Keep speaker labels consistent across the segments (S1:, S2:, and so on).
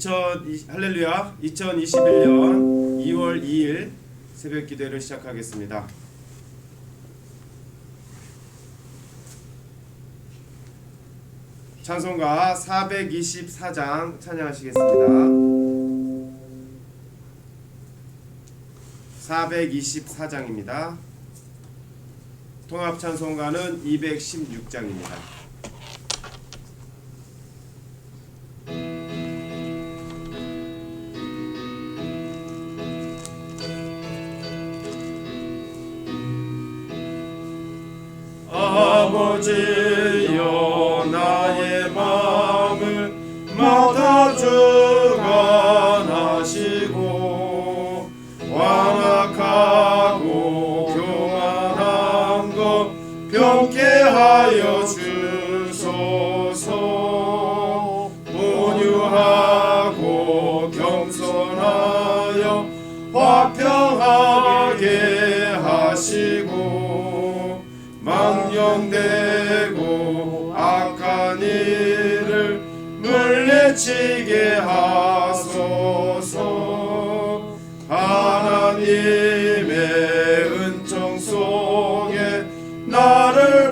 S1: 할렐루야 2021년 2월 2일 새벽 기도를 시작하겠습니다. 찬송가 424장 찬양하시겠습니다. 424장입니다. 통합 찬송가는 216장입니다. 아버지여 나의 마음을 맡아 주관하시고 완악하고 교만한 것 병케 하여 주소서. 온유하고 겸손하여 화평하게 하시고 망령되고 악한 일을 물리치게 하소서. 하나님의 은총 속에 나를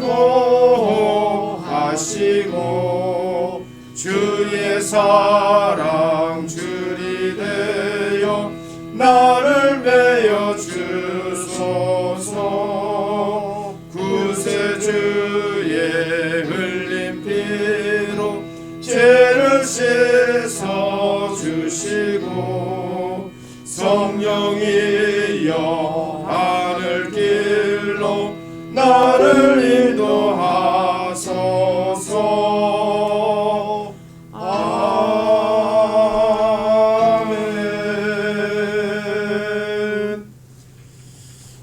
S1: 보호하시고 주의 사랑 줄이 되어 나를 메어 주소서. 구세주의 흘린 피로 죄를 씻어 주시고 성령이여 하늘 길로 나를 인도하소서. 아멘.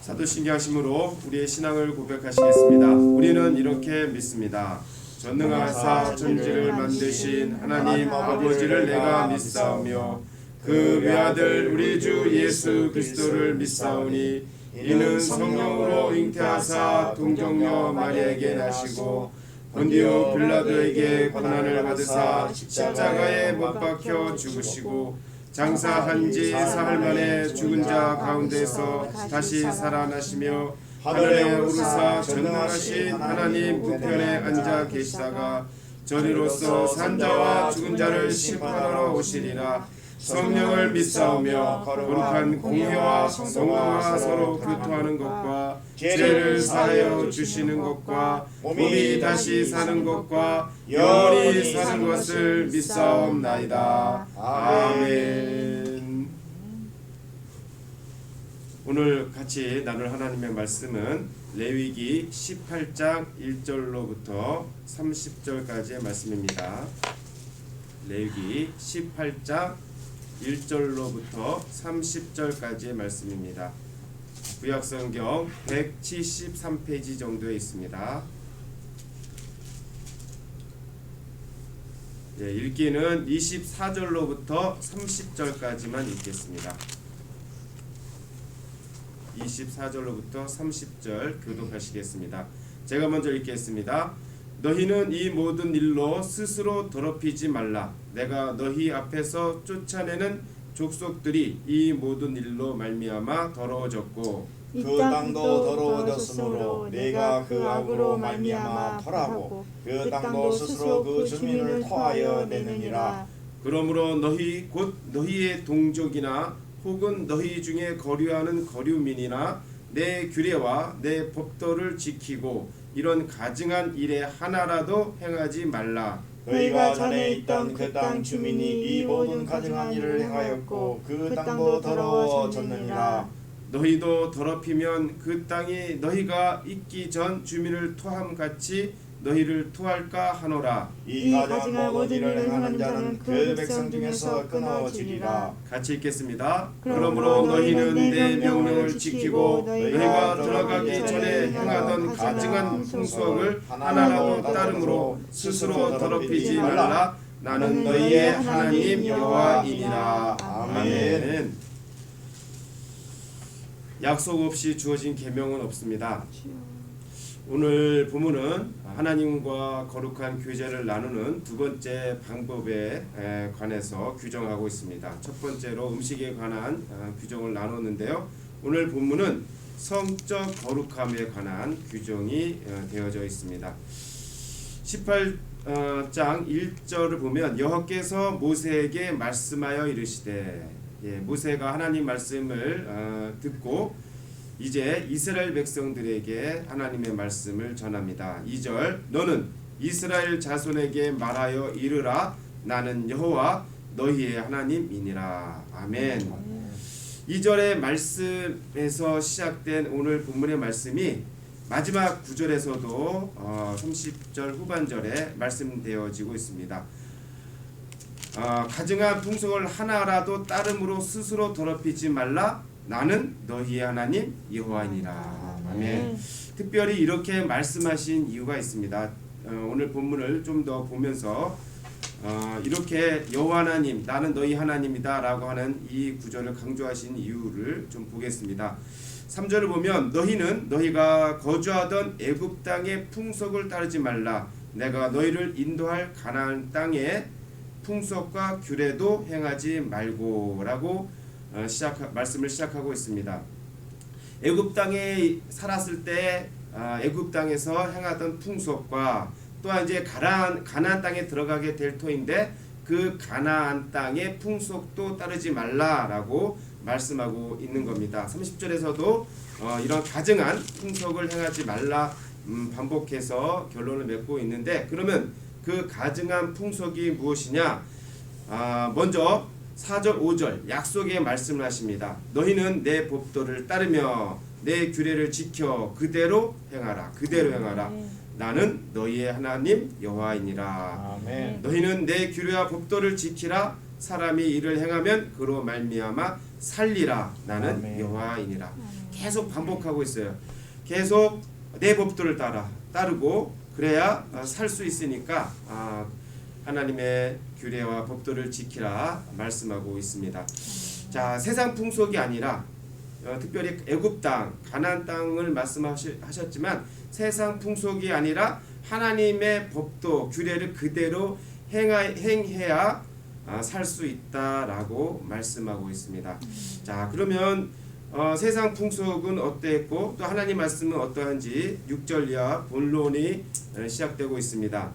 S1: 사도신경하심으로 우리의 신앙을 고백하시겠습니다. 우리는 이렇게 믿습니다. 전능하사 천지를 만드신 하나님 아버지를 내가 믿사오며 그 외아들 우리 주 예수 그리스도를 믿사오니 이는 성령으로 잉태하사 동정녀 마리아에게 나시고 본디오 빌라도에게 고난을 받으사 십자가에 못 박혀 죽으시고 장사한 지 사흘 만에 죽은 자 가운데서 다시 살아나시며 하늘에 오르사 전능하신 하나님 우편에 앉아 계시다가 저리로서 산자와 죽은 자를 심판하러 오시리라. 성령을 믿사오며 거룩한 공회와 성도가 서로 교통하는 것과 죄를 사하여 주시는 것과 몸이 다시 사는 것과 영원히 사는 것을 믿사옵나이다. 아멘. 오늘 같이 나눌 하나님의 말씀은 레위기 18장 1절로부터 30절까지의 말씀입니다. 레위기 18장 1절로부터 30절까지의 말씀입니다. 구약성경 173페이지 정도에 있습니다. 읽기는 24절로부터 30절까지만 읽겠습니다. 24절로부터 30절 교독하시겠습니다. 제가 먼저 읽겠습니다. 너희는 이 모든 일로 스스로 더럽히지 말라. 내가 너희 앞에서 쫓아내는 족속들이 이 모든 일로 말미암아 더러워졌고
S2: 그 땅도 더러워졌으므로 내가 그 악으로 말미암아 토하고 그 땅도 스스로 그 주민을 토하여 내느니라.
S1: 그러므로 너희 곧 너희의 동족이나 혹은 너희 중에 거류하는 거류민이나 내 규례와 내 법도를 지키고 이런 가증한 일에 하나라도 행하지 말라.
S2: 너희가 전에 있던 그 땅 주민이 이 모든 가증한 일을 행하였고 그 땅도 더러워졌느니라.
S1: 너희도 더럽히면 그 땅이 너희가 있기 전 주민을 토함 같이 너희를 토할까 하노라.
S2: 이 가증한 모든 일을 행하는 자는 그 백성 중에서 끊어지리라.
S1: 같이 읽겠습니다. 그러므로 너희는 내 명령을 지키고 너희가 들어가기 전에 행하던 가증한 풍속을 하나라도 따름으로 스스로 더럽히지 말라. 나는 너희의 하나님 여호와이니라. 아멘. 약속 없이 주어진 계명은 없습니다. 오늘 본문은 하나님과 거룩한 교제를 나누는 두 번째 방법에 관해서 규정하고 있습니다. 첫 번째로 음식에 관한 규정을 나눴는데요. 오늘 본문은 성적 거룩함에 관한 규정이 되어져 있습니다. 18장 1절을 보면 여호와께서 모세에게 말씀하여 이르시되, 모세가 하나님 말씀을 듣고 이제 이스라엘 백성들에게 하나님의 말씀을 전합니다. 2절 너는 이스라엘 자손에게 말하여 이르라 나는 여호와 너희의 하나님이니라. 아멘. 2절의 말씀에서 시작된 오늘 본문의 말씀이 마지막 9절에서도 30절 후반절에 말씀되어지고 있습니다. 가증한 풍속을 하나라도 따름으로 스스로 더럽히지 말라 나는 너희의 하나님 여호와이니라. 아멘. 특별히 이렇게 말씀하신 이유가 있습니다. 오늘 본문을 좀 더 보면서 이렇게 여호와 하나님 나는 너희 하나님이다 라고 하는 이 구절을 강조하신 이유를 좀 보겠습니다. 3절을 보면 너희는 너희가 거주하던 애굽 땅의 풍속을 따르지 말라 내가 너희를 인도할 가나안 땅의 풍속과 규례도 행하지 말고 라고 말씀을 시작하고 있습니다. 애굽 땅에 살았을 때 애굽 땅에서 행하던 풍속과 또한 이제 가나안 땅에 들어가게 될 터인데 그 가나안 땅의 풍속도 따르지 말라라고 말씀하고 있는 겁니다. 30절에서도 이런 가증한 풍속을 행하지 말라 반복해서 결론을 맺고 있는데 그러면 그 가증한 풍속이 무엇이냐? 먼저 4절 5절 약속의 말씀을 하십니다. 너희는 내 법도를 따르며 내 규례를 지켜 그대로 행하라. 그대로 행하라. 나는 너희의 하나님 여호와이니라.
S2: 아멘.
S1: 너희는 내 규례와 법도를 지키라. 사람이 이를 행하면 그로 말미암아 살리라. 나는
S2: 아멘.
S1: 여호와이니라. 계속 반복하고 있어요. 계속 내 법도를 따르고 그래야 살 수 있으니까 하나님의 규례와 법도를 지키라 말씀하고 있습니다. 자, 세상 풍속이 아니라 특별히 애굽 땅, 가나안 땅을 말씀하셨지만 세상 풍속이 아니라 하나님의 법도, 규례를 그대로 행해야 살 수 있다라고 말씀하고 있습니다. 자, 그러면 세상 풍속은 어땠고 또 하나님 말씀은 어떠한지 6절 이하 본론이 시작되고 있습니다.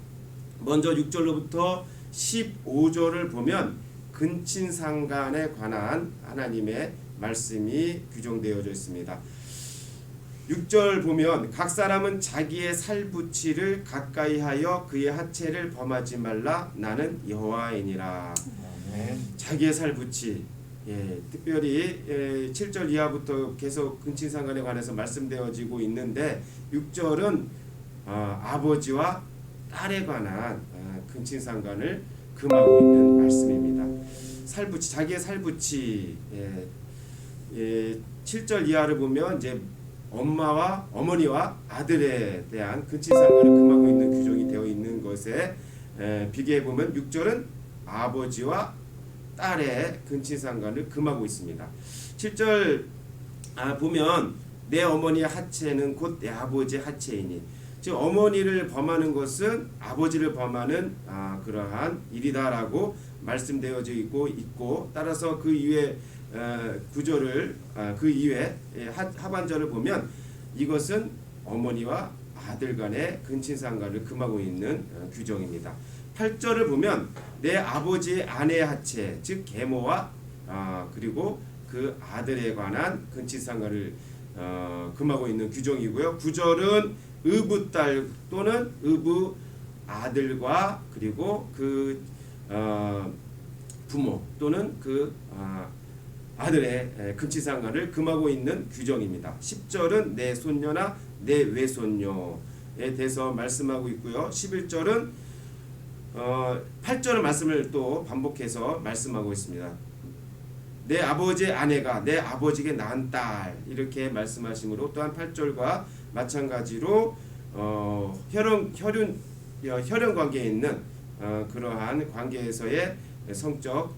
S1: 먼저 6절로부터 15절을 보면 근친상간에 관한 하나님의 말씀이 규정되어져 있습니다. 6절 보면 각 사람은 자기의 살부치를 가까이 하여 그의 하체를 범하지 말라 나는 여호와이니라. 자기의 살부치, 특별히 7절 이하부터 계속 근친상간에 관해서 말씀되어지고 있는데 6절은 아버지와 딸에 관한 근친상간을 금하고 있는 말씀입니다. 살부치, 자기의 살부치. 7절 이하를 보면 이제 어머니와 아들에 대한 근친상간을 금하고 있는 규정이 되어 있는 것에 비교해 보면 6절은 아버지와 딸의 근친상간을 금하고 있습니다. 7절 보면 내 어머니의 하체는 곧 내 아버지의 하체이니 즉 어머니를 범하는 것은 아버지를 범하는 그러한 일이다라고 말씀되어져 있고 따라서 그 이외 구절을 그 이외 하반절을 보면 이것은 어머니와 아들 간의 근친상간을 금하고 있는 규정입니다. 8절을 보면 내 아버지의 아내의 하체 즉 계모와 그리고 그 아들에 관한 근친상간을 금하고 있는 규정이고요. 9절은 의부 딸 또는 의부 아들과 그리고 그 부모 또는 그 아들의 근친상간을 금하고 있는 규정입니다. 10절은 내 손녀나 내 외손녀에 대해서 말씀하고 있고요. 11절은 8절의 말씀을 또 반복해서 말씀하고 있습니다. 내 아버지의 아내가 내 아버지에게 낳은 딸 이렇게 말씀하시므로 또한 8절과 마찬가지로 혈연 관계에 있는 그러한 관계에서의 성적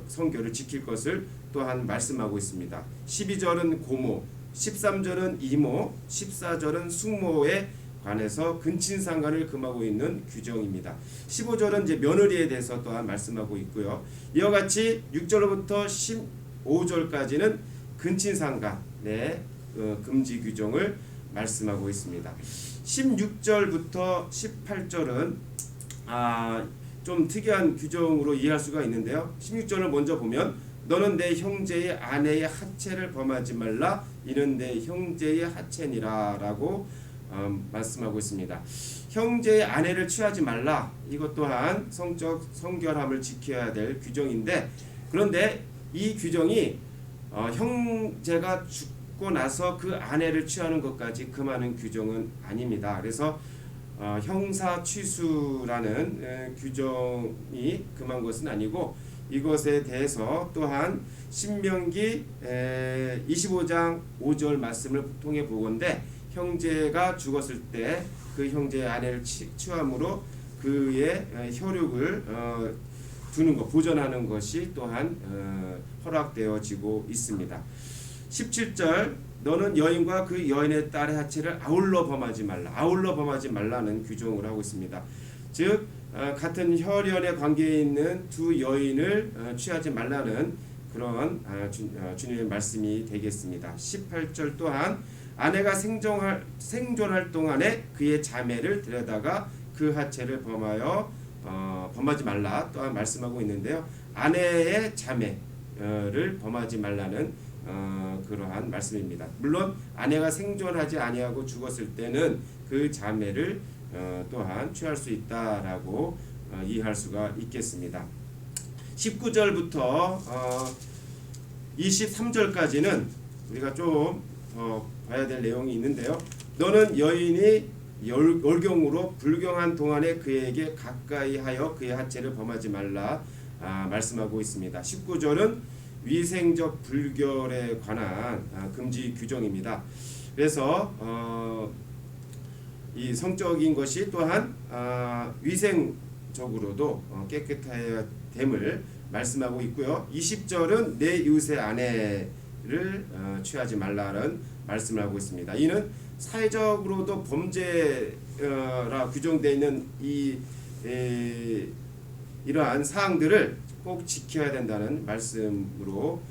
S1: 성교를 지킬 것을 또한 말씀하고 있습니다. 12절은 고모 13절은 이모, 14절은 숙모에 관해서 근친상간을 금하고 있는 규정입니다. 15절은 이제 며느리에 대해서 또한 말씀하고 있고요. 이와 같이 6절부터 15절까지는 근친상간의 금지 규정을 말씀하고 있습니다. 16절부터 18절은 좀 특이한 규정으로 이해할 수가 있는데요. 16절을 먼저 보면 너는 내 형제의 아내의 하체를 범하지 말라 이는 내 형제의 하체니라 라고 말씀하고 있습니다. 형제의 아내를 취하지 말라 이것 또한 성적 성결함을 지켜야 될 규정인데 그런데 이 규정이 형제가 죽고 나서 그 아내를 취하는 것까지 금하는 규정은 아닙니다. 그래서 형사 취수라는 규정이 금한 것은 아니고 이것에 대해서 또한 신명기 25장 5절 말씀을 통해 보건대 형제가 죽었을 때 그 형제의 아내를 취함으로 그의 혈육을 두는 것, 보존하는 것이 또한 허락되어지고 있습니다. 17절 너는 여인과 그 여인의 딸의 하체를 아울러 범하지 말라. 아울러 범하지 말라는 규정을 하고 있습니다. 즉 같은 혈연의 관계에 있는 두 여인을 취하지 말라는 그런 주님의 말씀이 되겠습니다. 18절 또한 아내가 생존할 동안에 그의 자매를 데려다가 그 하체를 범하지 말라 또한 말씀하고 있는데요. 아내의 자매를 범하지 말라는 그러한 말씀입니다. 물론 아내가 생존하지 아니하고 죽었을 때는 그 자매를 또한 취할 수 있다라고 이해할 수가 있겠습니다. 19절부터 23절까지는 우리가 좀 봐야 될 내용이 있는데요. 너는 여인이 열경으로 불경한 동안에 그에게 가까이 하여 그의 하체를 범하지 말라 말씀하고 있습니다. 19절은 위생적 불결에 관한 금지 규정입니다. 그래서 이 성적인 것이 또한 위생적으로도 깨끗해야 됨을 말씀하고 있고요. 20절은 내 이웃의 아내를 취하지 말라는 말씀을 하고 있습니다. 이는 사회적으로도 범죄라 규정되어 있는 이러한 사항들을 꼭 지켜야 된다는 말씀으로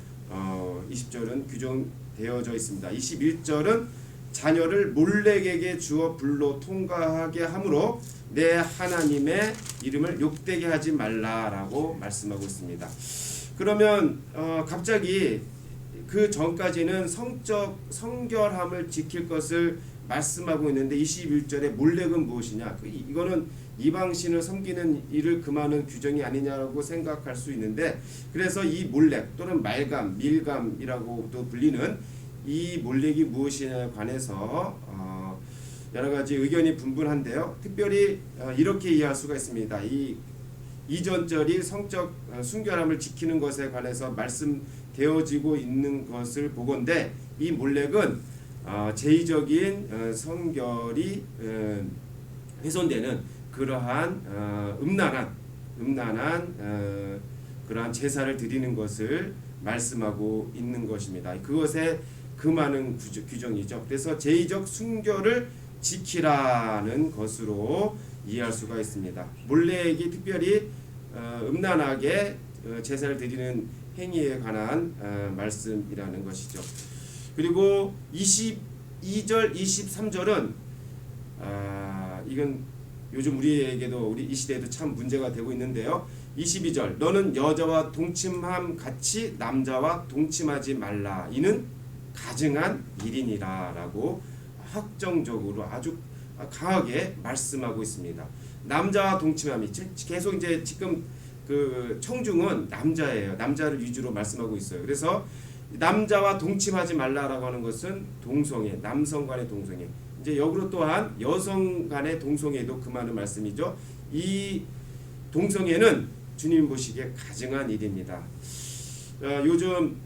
S1: 20절은 규정되어져 있습니다. 21절은 자녀를 몰렉에게 주어 불로 통과하게 함으로 내 하나님의 이름을 욕되게 하지 말라라고 말씀하고 있습니다. 그러면 갑자기 그 전까지는 성적 성결함을 지킬 것을 말씀하고 있는데 21절에 몰렉은 무엇이냐? 이거는 이방신을 섬기는 일을 금하는 규정이 아니냐고 생각할 수 있는데 그래서 이 몰렉 또는 말감, 밀감이라고도 불리는 이 몰렉이 무엇이냐에 관해서 여러 가지 의견이 분분한데요. 특별히 이렇게 이해할 수가 있습니다. 이 이전절이 성적 순결함을 지키는 것에 관해서 말씀되어지고 있는 것을 보건대 이 몰렉은 제의적인 성결이 훼손되는 그러한 음란한 그러한 제사를 드리는 것을 말씀하고 있는 것입니다. 그것에 금하는 규정이죠. 그래서 제의적 순결을 지키라는 것으로 이해할 수가 있습니다. 몰렉이 특별히 음란하게 제사를 드리는 행위에 관한 말씀이라는 것이죠. 그리고 22절, 23절은 이건 요즘 우리에게도 우리 이 시대에도 참 문제가 되고 있는데요. 22절 너는 여자와 동침함 같이 남자와 동침하지 말라 이는 가증한 일이니라 라고 확정적으로 아주 강하게 말씀하고 있습니다. 남자와 동침함이 계속 이제 지금 그 청중은 남자예요. 남자를 위주로 말씀하고 있어요. 그래서 남자와 동침하지 말라라고 하는 것은 동성애, 남성 간의 동성애. 이제 역으로 또한 여성 간의 동성애도 금하는 말씀이죠. 이 동성애는 주님 보시기에 가증한 일입니다. 요즘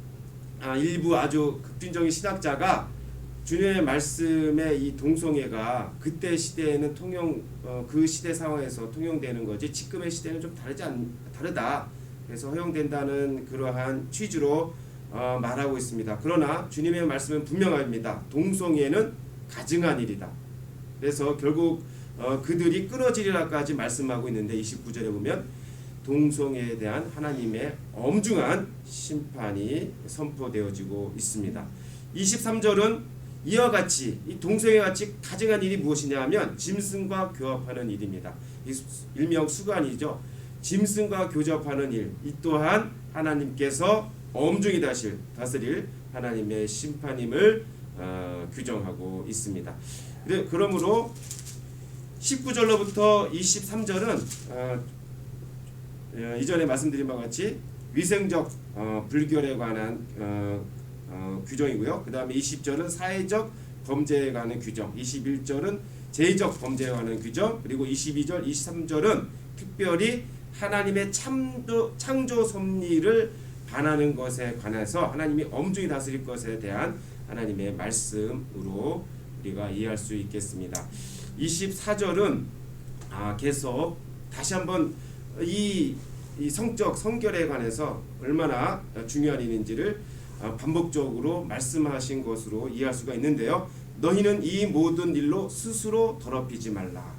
S1: 일부 아주 극진적인 신학자가 주님의 말씀에 이 동성애가 그때 시대에는 그 시대 상황에서 통용되는 거지 지금의 시대는 좀 다르다. 그래서 허용된다는 그러한 취지로 말하고 있습니다. 그러나 주님의 말씀은 분명합니다. 동성애는 가증한 일이다. 그래서 결국 그들이 끊어지리라까지 말씀하고 있는데 29절에 보면 동성애에 대한 하나님의 엄중한 심판이 선포되어지고 있습니다. 23절은 이와 같이 이 동성애 같이 가증한 일이 무엇이냐 하면 짐승과 교합하는 일입니다. 일명 수간이죠. 짐승과 교접하는 일, 이 또한 하나님께서 엄중히 다스릴 하나님의 심판임을 규정하고 있습니다. 그러므로 19절로부터 23절은 이전에 말씀드린 바와 같이 위생적 불결에 관한 규정이고요. 그 다음에 20절은 사회적 범죄에 관한 규정, 21절은 제의적 범죄에 관한 규정, 그리고 22절, 23절은 특별히 하나님의 창조 섭리를 반하는 것에 관해서 하나님이 엄중히 다스릴 것에 대한 하나님의 말씀으로 우리가 이해할 수 있겠습니다. 24절은 계속 다시 한번 이 성적 성결에 관해서 얼마나 중요한 일인지를 반복적으로 말씀하신 것으로 이해할 수가 있는데요. 너희는 이 모든 일로 스스로 더럽히지 말라.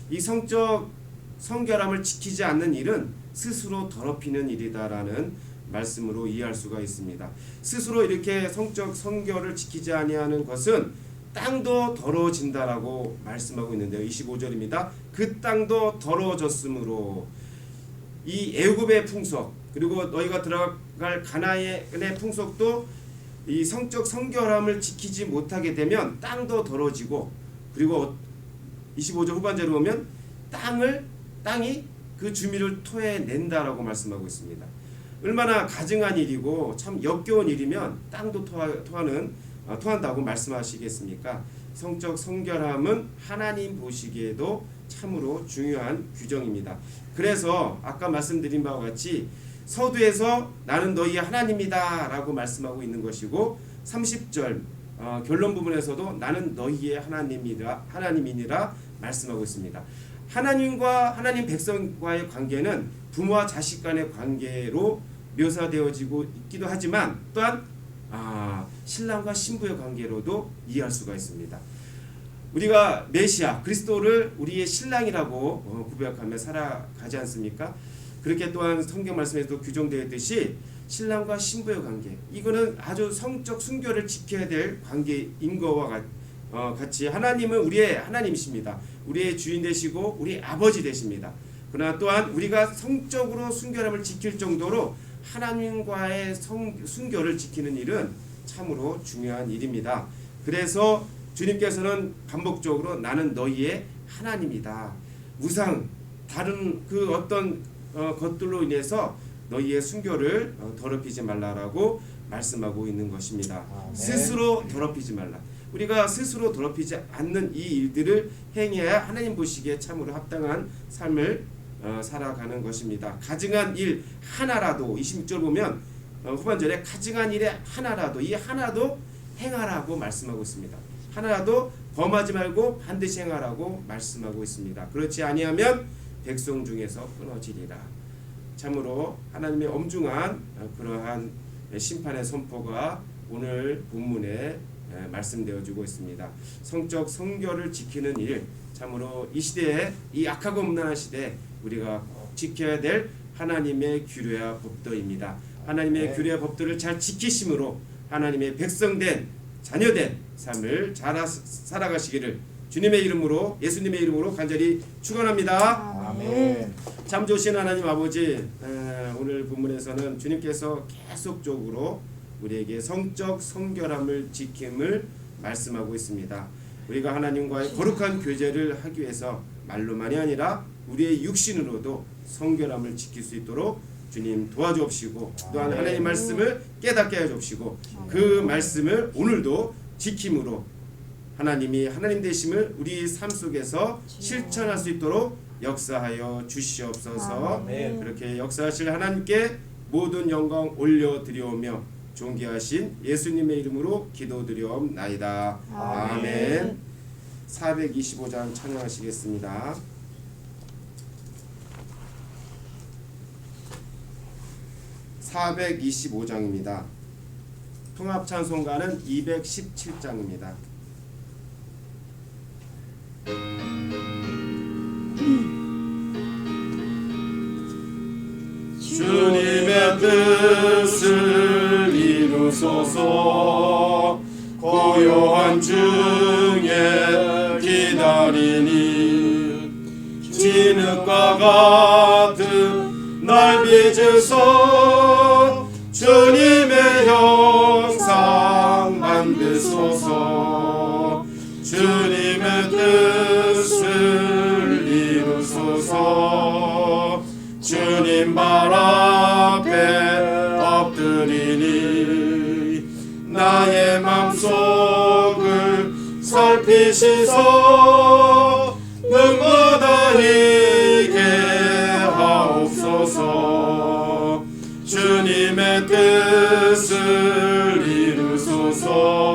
S1: 이 성적 성결함을 지키지 않는 일은 스스로 더럽히는 일이다라는 말씀으로 이해할 수가 있습니다. 스스로 이렇게 성적 성결을 지키지 아니하는 것은 땅도 더러워진다라고 말씀하고 있는데요. 25절입니다. 그 땅도 더러워졌으므로 이 애굽의 풍속 그리고 너희가 들어갈 가나안의 풍속도 이 성적 성결함을 지키지 못하게 되면 땅도 더러워지고 그리고 25절 후반절에 보면 땅이 그 주민을 토해낸다라고 말씀하고 있습니다. 얼마나 가증한 일이고 참 역겨운 일이면 땅도 토한다고 말씀하시겠습니까? 성적 성결함은 하나님 보시기에도 참으로 중요한 규정입니다. 그래서 아까 말씀드린 바와 같이 서두에서 나는 너희의 하나님이다 라고 말씀하고 있는 것이고 30절 결론 부분에서도 나는 너희의 하나님이니라 말씀하고 있습니다. 하나님과 하나님 백성과의 관계는 부모와 자식 간의 관계로 묘사되어지고 있기도 하지만 또한 신랑과 신부의 관계로도 이해할 수가 있습니다. 우리가 메시아 그리스도를 우리의 신랑이라고 고백하며 살아가지 않습니까? 그렇게 또한 성경 말씀에도 규정되어 있듯이 신랑과 신부의 관계 이거는 아주 성적 순결을 지켜야 될 관계인 것과 같이 하나님은 우리의 하나님이십니다. 우리의 주인 되시고 우리 아버지 되십니다. 그러나 또한 우리가 성적으로 순결함을 지킬 정도로 하나님과의 순결을 지키는 일은 참으로 중요한 일입니다. 그래서 주님께서는 반복적으로 나는 너희의 하나님이다. 우상 다른 그 어떤 것들로 인해서 너희의 순결을 더럽히지 말라라고 말씀하고 있는 것입니다. 스스로 더럽히지 말라. 우리가 스스로 더럽히지 않는 이 일들을 행해야 하나님 보시기에 참으로 합당한 삶을 살아가는 것입니다. 가증한 일 하나라도 26절 보면 후반절에 가증한 일에 하나라도 이 하나도 행하라고 말씀하고 있습니다. 하나라도 범하지 말고 반드시 행하라고 말씀하고 있습니다. 그렇지 아니하면 백성 중에서 끊어지리라. 참으로 하나님의 엄중한 그러한 심판의 선포가 오늘 본문에 말씀되어지고 있습니다. 성적 성결을 지키는 일 참으로 이 시대에 이 악하고 음란한 시대에 우리가 꼭 지켜야 될 하나님의 규례와 법도입니다. 하나님의 규례와 법도를 잘 지키심으로 하나님의 백성된 자녀된 삶을 잘 살아가시기를 주님의 이름으로 예수님의 이름으로 간절히 축원합니다.
S2: 아멘.
S1: 참 좋으신 하나님 아버지 오늘 본문에서는 주님께서 계속적으로 우리에게 성적 성결함을 지킴을 말씀하고 있습니다. 우리가 하나님과의 거룩한 교제를 하기 위해서 말로만이 아니라 우리의 육신으로도 성결함을 지킬 수 있도록 주님 도와주옵시고 또한 하나님 말씀을 깨닫게 해주옵시고 그 말씀을 오늘도 지킴으로 하나님이 하나님 되심을 우리 삶 속에서 실천할 수 있도록 역사하여 주시옵소서. 그렇게 역사하실 하나님께 모든 영광 올려드리오며 존귀하신 예수님의 이름으로 기도드리옵나이다. 아멘. 425장 찬양하시겠습니다. 425장입니다. 통합 찬송가는 217장입니다. 주님의 뜻을 이루소서. 고요한 중에 기다리니 진흙과 같은 날 빚으소. 주님의 형상 만드소서. 주님의 뜻을 이루소서. 주님 발 앞에 엎드리니 나의 맘속을 살피시소. 능모다히게 하옵소서. 주님의 뜻을 이루소서.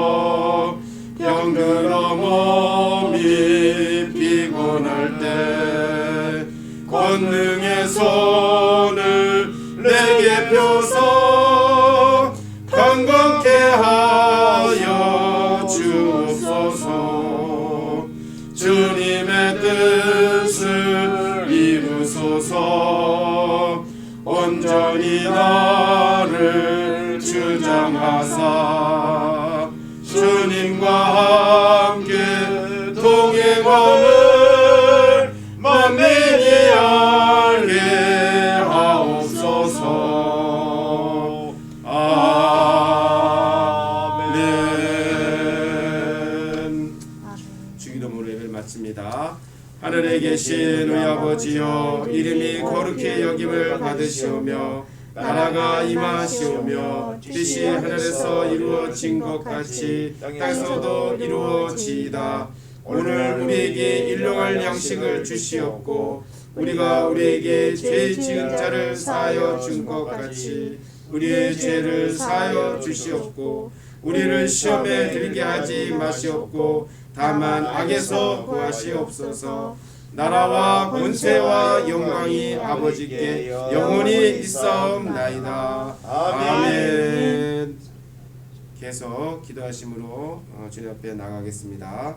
S1: 병들어 몸이 피곤할 때 권능의 손을 내게 펴서 건강케 하여 주옵소서. 주님의 뜻을 이루소서. 온전히 나를 주장하사 주님과 함께 동행함을 만민이 알게 하옵소서. 아멘. 주기도문으로 예배를 마칩니다. 하늘에 계신 우리 아버지여, 이름이 거룩히 여김을 받으시오며 나라가 임하시오며 뜻이 하늘에서 이루어진 것 같이 땅에서도 이루어지이다. 오늘 우리에게 일용할 양식을 주시옵고 우리가 우리에게 죄 지은 자를 사하여 준 것 같이 우리의 죄를 사하여 주시옵고 우리를 시험에 들게 하지 마시옵고 다만 악에서 구하시옵소서. 나라와 권세와 영광이 아버지께 영원히 있사옵나이다. 아멘. 계속 기도하심으로 주님 앞에 나가겠습니다.